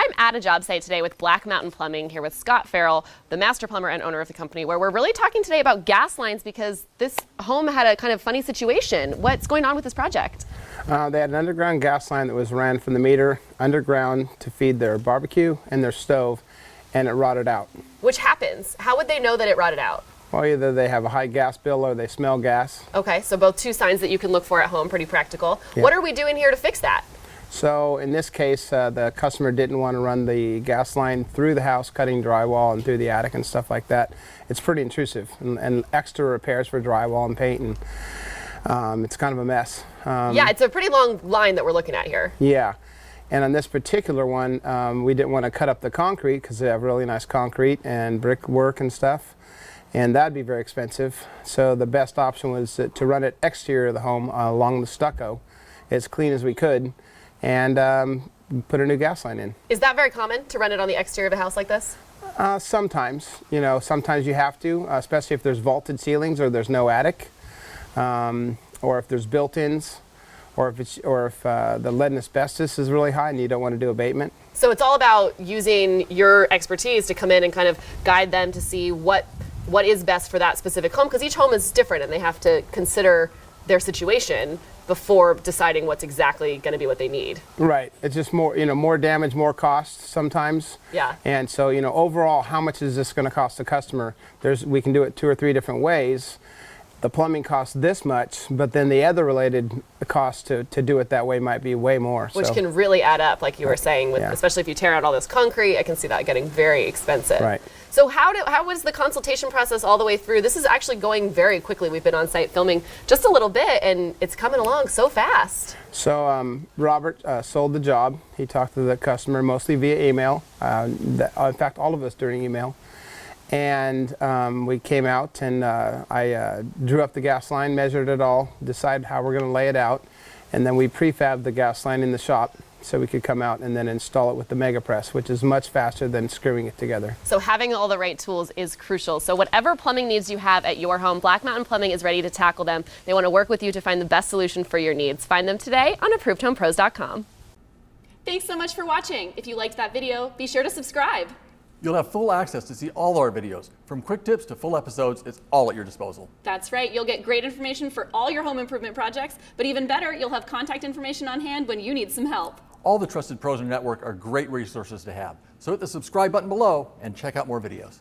I'm at a job site today with Black Mountain Plumbing here with Scott Farrell, the master plumber and owner of the company, where we're really talking today about gas lines because this home had a kind of funny situation. What's going on with this project? They had an underground gas line that was ran from the meter underground to feed their barbecue and their stove, and it rotted out. Which happens. How would they know that it rotted out? Well, either they have a high gas bill or they smell gas. Okay, so both two signs that you can look for at home, pretty practical. Yeah. What are we doing here to fix that? So in this case, the customer didn't want to run the gas line through the house, cutting drywall and through the attic and stuff like that. It's pretty intrusive, and extra repairs for drywall and paint, and it's kind of a mess. Yeah, it's a pretty long line that we're looking at here. Yeah, and on this particular one, we didn't want to cut up the concrete because they have really nice concrete and brickwork and stuff, and that'd be very expensive. So the best option was to run it exterior of the home along the stucco, as clean as we could, and put a new gas line in. Is that very common to run it on the exterior of a house like this? Sometimes, sometimes you have to, especially if there's vaulted ceilings or there's no attic, or if there's built-ins, or if the lead and asbestos is really high and you don't want to do abatement. So it's all about using your expertise to come in and kind of guide them to see what is best for that specific home, because each home is different and they have to consider their situation before deciding what's exactly going to be what they need. Right. It's just more, more damage, more cost sometimes. Yeah. And so, overall, how much is this going to cost the customer? We can do it 2 or 3 different ways. The plumbing costs this much, but then the other related cost to do it that way might be way more. Which can really add up, like you were saying, Yeah. especially if you tear out all this concrete. I can see that getting very expensive. Right. So how was the consultation process all the way through? This is actually going very quickly. We've been on site filming just a little bit, and it's coming along so fast. So Robert sold the job. He talked to the customer mostly via email. In fact, all of us during email. And we came out, and I drew up the gas line, measured it all, decided how we're going to lay it out, and then we prefabbed the gas line in the shop so we could come out and then install it with the Mega Press, which is much faster than screwing it together. So having all the right tools is crucial. So whatever plumbing needs you have at your home, Black Mountain Plumbing is ready to tackle them. They want to work with you to find the best solution for your needs. Find them today on ApprovedHomePros.com. Thanks so much for watching. If you liked that video, be sure to subscribe. You'll have full access to see all our videos. From quick tips to full episodes, it's all at your disposal. That's right. You'll get great information for all your home improvement projects, but even better, you'll have contact information on hand when you need some help. All the trusted pros in the network are great resources to have. So hit the subscribe button below and check out more videos.